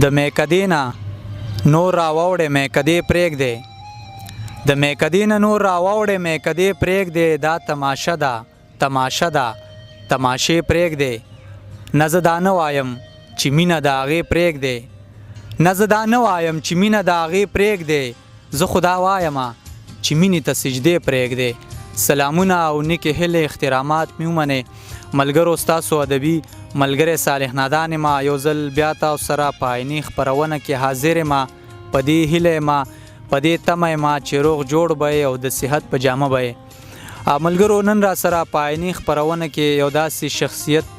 د میکدې نه نور راوړې میکدې پرېږدې د میکدې نه نور راوړې میکدې پرېږدې دا تماشه ده تماشه ده تماشې پرېږدې نه زه دا نه وایم چې مینه د هغې پرېږدې نه زه دا نه وایم چې مینه د هغې پرېږدې زه خو دا وایم چې مینې ته سجدې پرېږدې سلامونه او نیکې هیلې احترامات مې ومنې ملګرو ستاسو ادبي ملګری صالح نادان ما یو ځل بیا تاسو سره په عیني خپرونه کې حاضر ما په دې هیله ما په دې تمه ما چې روغ جوړ به او د صحت په جامه به ملګرو نن را سره په عیني خپرونه کې یو داسې شخصیت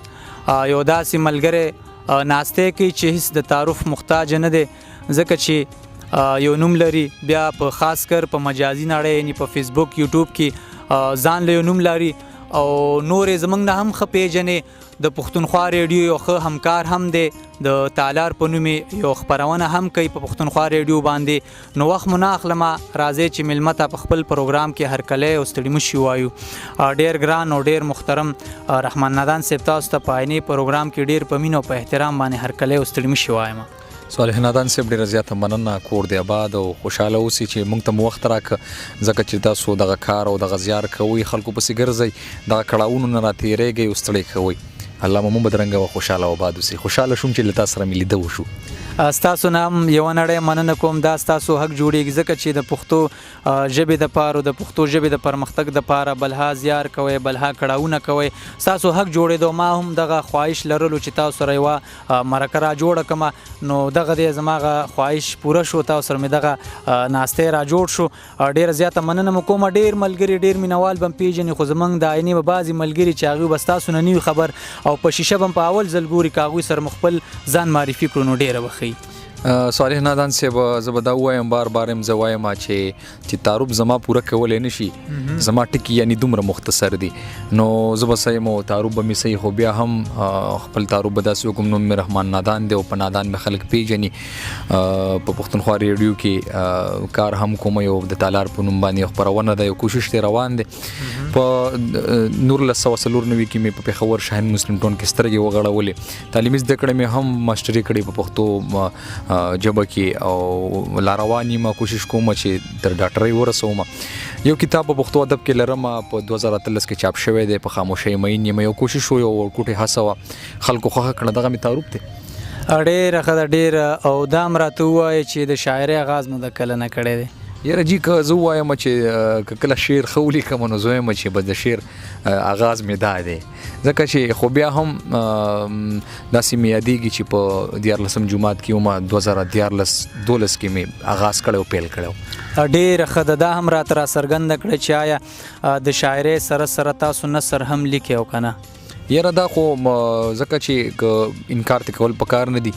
یو داسې ملګری ناسته کې چې هیڅ د تعارف محتاج نه دی ځکه چې یو نوم لري بیا په خاص کر په مجازي نړۍ یعنی په فیسبوک یوټیوب کې ځان له نوم لري او نورې زمونږ نه هم ښه پیژنې د پښتونخوا ریډیو یو ښه همکار هم دی د تالار په نوم یو خپرونه هم کوي په پښتونخوا ریډیو باندې نو وخت مو نه اخلمه راځئ چې میلمه ته په خپل پروګرام کې هرکلی او ستړي مشي وایو ډېر ګران او ډېر محترم رحمان نادان صاحب تاسو ته په عیني پروګرام کې ډېر په مینه او په احترام باندې هرکلی او ستړي مشي وایم صالح نادان صاحب ډېره زیاته مننه کور دی آباد او خوشحاله اوسئ چې موږ ته مو وخت راکړه ځکه چې تاسو دغه کار او دغه زیار کوئ خلکو پسې ګرځئ دغه کړاوونو نه راتېرېږئ او ستړی کوئ الله مو بدرنګه او خوشحاله او آباد اوسئ خوشحاله شوم چې له تاسو سره مې لیده وشو ستاسو نه هم یوه نړۍ مننه کوم دا ستاسو حق جوړېږي ځکه چې د پښتو ژبې دپاره د پښتو ژبې د پرمختګ دپاره بلها زیار کوئ بلها کړاوونه کوئ ستاسو حق جوړېدو ما هم دغه خواهش لرلو چې تاسو سره یوه مرکه را جوړه کړمه نو دغه دی زما هغه خواهش پوره شو تاسو سره مې دغه ناستی را جوړ شو ډېره زیاته مننه مو کومه ډېر ملګري ډېر مینوال به م پېژني خو زموږ د عیني به بعضې ملګري چې هغوی به ستاسو نه نه خبر او په شیشه به په اول ځل ګوري که هغوی سره مو خپل ځان معرفي کړو نو ډېره به ښه صالح نادان صاحب زه به دا ووایم بار بار هم زه وایم چې تعارف زما پوره کولی نه شي زما ټکي یعنی دومره مختصر دي نو زه به څه یم تعارف به مې صحیح خو بیا هم خپل تعارف به داسې وکړم نوم مې رحمان نادان دی او په نادان مې خلک پیژني په پښتونخوا ریډیو کې کار هم کوم یو د تالار په نوم باندې خپرونه ده یو کوشش دی روان دی په 1994 کې مې په پېښور شاهین مسلم ټون کې سترګې وغړولې تعلیمي زده کړې مې هم ماسټري کړې په پښتو جبه کې او لارواني ما کوشش کوم چې تر ډاکټرۍ ورسوم یو کتاب په پښتو ادب کې لرم په 2013 کې چاپ شوی دی په خاموشۍ مین یم یو کوشش و یو ټوټه هڅه خلکو خوښه کړه دغه می تعارف دی ډېر ښه ده ډېر او دا هم راته ووایه چې د شاعرۍ آغاز مو د کله نه کړی دی یاره جی که زه ووایم چې کله شعر ښه ولیکم نو زه وایم چې بس د شعر آغاز مې دا دی ځکه چې خو بیا هم داسې مې یادېږي چې په 14 جماعت کې ومه 2012 کې مې آغاز کړی او پیل کړی ډېره ښه ده دا هم راته راڅرګنده کړه چې آیا د شاعرۍ سره سره تاسو نثر هم لیکئ او که نه یاره دا خو ځکه چې انکار ته کول پکار نه دي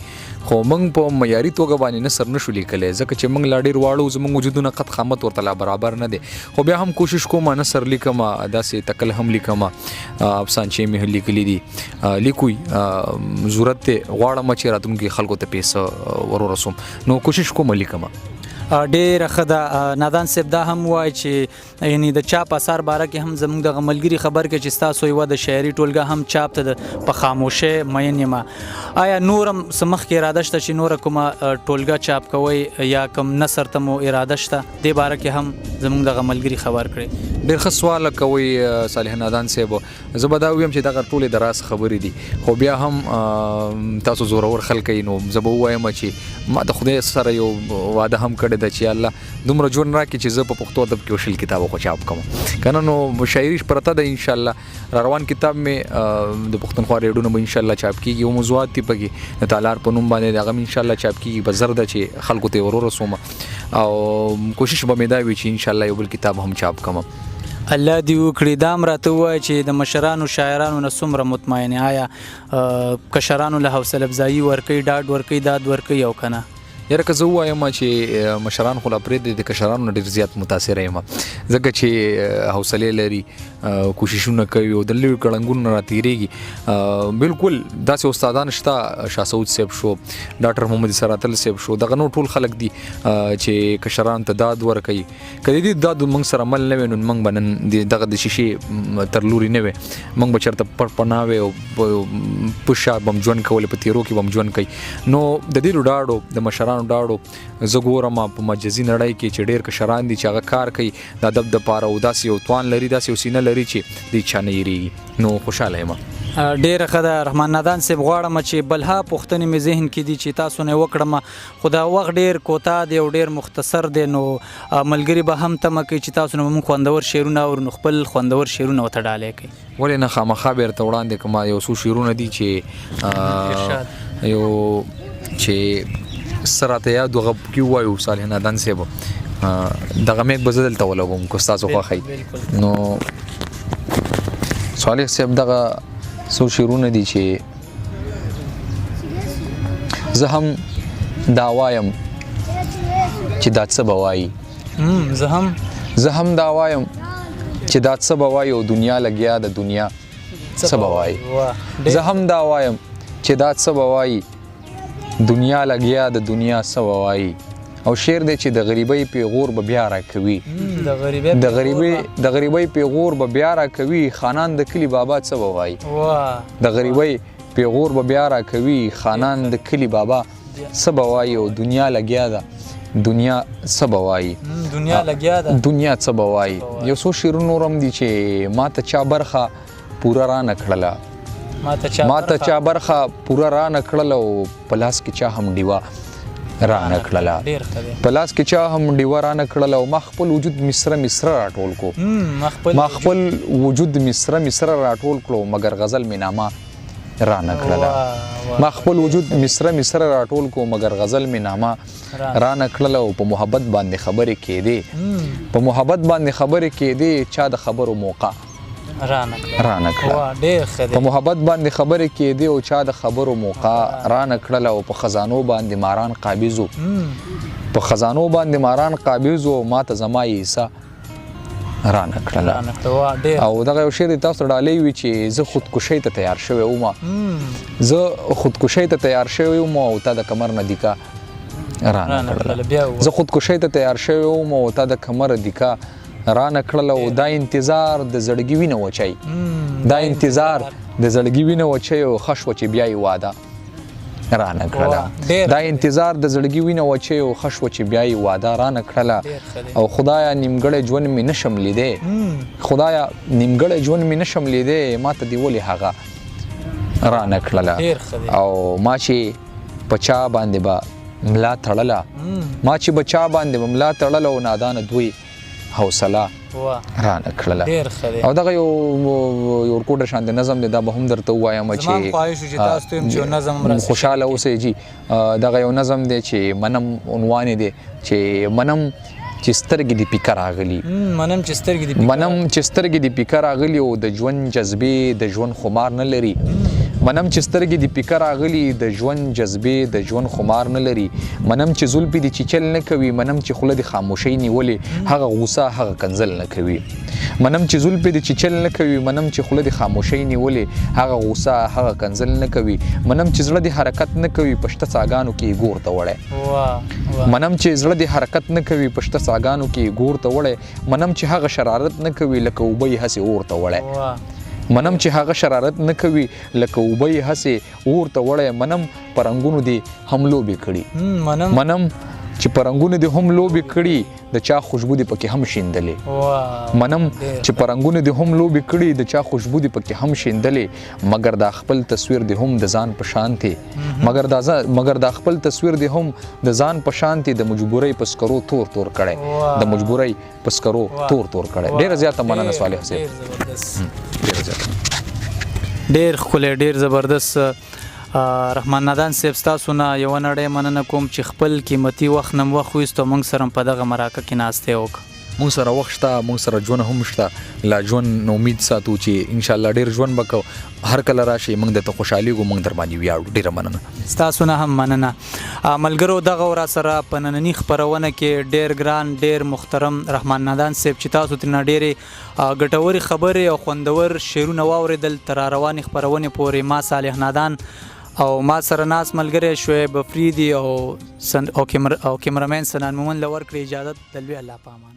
خو موږ په معیاري توګه باندې نثر نشو لیکلی ځکه چې موږ لا ډېر واړو زموږ وجودونه قد خامت ورته لا برابر نه دی خو بیا هم کوشش کوم نثر لیکم داسې تکل هم لیکم افسانچې مې لیکلي دي لیکوي ضرورت دی غواړم چې راتلونکي خلکو ته پیسه ورسوم نو کوشش کوم لیکم ډېره ښه ده نادان صاحب دا هم وایي چې یعنې د چاپ اثار باره کې هم زموږ دغه ملګري خبر کړي چې ستاسو یوه د شاعري ټولګه هم چاپ ته په خاموشۍ مین یم آیا نور هم څه مخکې اراده شته چې نوره کومه ټولګه چاپ کوئ یا کوم نثر ته مو اراده شته دې باره کې هم زموږ دغه ملګري خبر کړي ډېر ښه سوال کوئ صالح نادان صاحب زه به دا ووایم چې دغه ټولې د راز خبرې دي خو بیا هم تاسو زورور خلک یې نو زه به ووایم چې ما د خدای سره یو واده هم کړی ده چې الله دومره ژوند راکړي چې زه په پښتو ادب کې شل کتاب خو چاپ کوم که نه نو شاعري پرته ده انشاءالله را روان کتاب مې د پښتونخوا ریډیو نه به انشاءالله چاپ کېږي او موضوعات دي پکې د تالار په نوم باندې د هغه هم انشاءالله چاپ کېږي به زر ده چې خلکو ته یې ورسوم او کوشش به مې دا وي چې انشاءالله یو بل کتاب هم چاپ کوم الله دې وکړي دا هم راته ووایه چې د مشرانو شاعرانو نه څومره مطمئنې آیا کشرانو له حوصله افزایي ورکوي ډاډ ورکوي داد ورکوي او که نه یاره که زه ووایم چې مشران خو لا پرېږدي د کشرانو نه ډېر زیات متاثره یم ځکه چې حوصلې لري کوششونه کوي او د لویو کړنګونو نه راتېرېږي بالکل داسې استادان شته شاه سعود صاحب شو ډاکټر محمد سراتل صاحب شو دغه نور ټول خلک دي چې کشرانو ته داد ورکوي که د دې داد موږ سره عمل نه وی نو موږ به نن دغه د شیشې تر لوري نه وی موږ به چېرته پټ پناه وی او په شا به م ژوند کولی په تیرو کې به م ژوند کوي نو د دې ډاډو د مشرانو ډاډو زه ګورم په مجازي نړۍ کې چې ډېر کشران دي چې هغه کار کوي د ادب دپاره او داسې یو توان لري داسې یو سینه لري چې د چا نه هېرېږي نو خوشحاله یم ډیره ښه ده رحمان نادان صاحب غواړم چې بلها پوښتنې مې ذهن کې دي چې تاسو نه وکړم خو دا وخت ډیر کوتاه دی او ډیر مختصر دی نو ملګري به هم تمه کوي چې تاسو نه موږ خوندور شعرونه او نو خپل خوندور شعرونه ورته ډالۍ کوي ولې نه خامخا به درته وړاندې کړم یو څو شعرونه دي چې یو چې سراته یاد هغه پکې ووایو صالح نادان صاحب دغه میک به زه دلته ولګوم که ستاسو خوښوي نو صالح صاحب دغه څو شعرونه دي چې زه هم دا وایم چې دا څه به وایي زه هم دا وایم چې دا څه به وایي او دنیا لګیا د دنیا څه به وایي زه هم دا وایم چې دا څه به وایي دنیا لګیا د دنیا څه به وایي او شعر دی چې د غریبۍ پیغور به بیا راکوي د غریبۍ پیغور به بیا راکوي خانان د کلي بابا څه به وایي د غریبۍ پیغور به بیا راکوي خانان د کلي بابا څه به وایي او دنیا لګیا ده دنیا څه به وایي دنیا څه به وایي یو څو شعرونه نور هم دي چې ما ته چا برخه پوره رانه کړله ما ته چا برخه پوره رانه کړله او په لاس کې چا هم ډیوه رانه کړله په لاس کې چا هم ډیوه رانه کړله او ما خپل وجود مصره راټول کو ما خپل وجود مصره راټول کړو مګر غزل مې نامه رانه کړله ما خپل وجود مصره راټول کو مګر غزل مې نامه رانه کړله او په محبت باندې خبرې کېدې په محبت باندې خبرې کېدې چا د خبرو موقع رانه کړله په محبت باندې خبرې کېدې او چا د خبرو موقع رانه کړله او په خزانو باندې ماران قابض په خزانو باندې ماران قابض او ما ته زما عیسی رانه کړله او دغه یو شعر تاسو ډالۍ وي چې زه خودکشۍ ته تیار شوی وم زه خودکشۍ ته تیار شوی وم او تا د کمر نه دیکا رانه کړله زه خودکشۍ ته تیار شوی وم او تا د کمر دیکا رانه کړله او دا انتظار د زړګي وینه وچی دا انتظار د زړګي وینه وچی او ښه شوه چې بیا یې واده رانه کړله دا انتظار د زړګي وینه وچی او ښه شوه چې بیا یې واده رانه کړله او خدایا نیمګړی ژوند مې نشم لیدی خدایا نیمګړی ژوند مې نشم لیدی ما ته دې ولې هغه رانه کړله او ما چې په چا باندې به ملا تړله ما چې په چا باندې به ملا تړله او نادانه دوی حوصله رانه کړله او دغه یو ورکوټه شان د نظم دی دا به هم درته ووایم چې خوشحاله اوسئ جي دغه یو نظم دی چې منم عنوان دی چې منم چې سترګې دې پیکه راغلي منم چې سترګې دې پیکه راغلي او د ژوند جذبې د ژوند خمار نه لري منم چې سترګې دې پیکه راغلي د ژوند جذبې د ژوند خمار نه لري منم چې زلفې دې چیچل نه کوي منم چې خوله دې خاموشۍ نیولې هغه غوسه هغه کنځل نه کوي منم چې زلفې دې چیچل نه کوي منم چې خوله دې خاموشۍ نیولې هغه غوسه هغه کنځل نه کوي منم چې زړه دې حرکت نه کوي پشته څاګانو کې ګور ته وړی منم چې زړه دې حرکت نه کوي پشته څاګانو کې ګور ته وړی منم چې هغه شرارت نه کوي لکه اوبه یې هسې اور ته وړی منم چې هغه شرارت نه کوي لکه اوبه یې هسې اور ته وړی منم په رنګونو دې هم لوبې کړي منم چې په رنګونو دې هم لوبې کړي د چا خوشبو دې پکې هم شیندلې منم چې په رنګونو دې هم لوبې کړي د چا خوشبو دې پکې هم شیندلې مګر دا خپل تصویر دې هم د ځان په شان دی مګر دا خپل تصویر دې هم د ځان په شان دی د مجبورۍ په سکرو تور کړی د مجبورۍ په سکرو تور کړی ډېره زیاته مننه صالح صاحب ډېر ښکلی ډېر زبردست رحمان نادان صاحب ستاسو نه یوه نړۍ مننه کوم چې خپل قیمتي وخت نه مو وخت ویست او موږ سره په دغه مرکه کې ناستې وکړه مونږ سره وخت شته، مونږ سره ژوند هم شته، لا ژوند امید ساتو چې ان شاء الله ډیر ژوند وکړو. هر کله راشي مونږ د ته خوشحالي کو، مونږ در باندې ویاړو. ډیره مننه. ستاسو نه هم مننه. ملګرو دغه ورا سره په نننی خپرونه کې ډیر ګران ډیر محترم رحمان نادان صاحب چې تاسو ترنه ډېرې ګټورې خبرې او خوندور شعرونه واورېدل تر روانې خپرونې پورې. ما صالح نادان او ما سره ناس ملګری شعیب افریدي او کیمرامین سنان مومن له ورکړې اجازت د لوی الله په امان.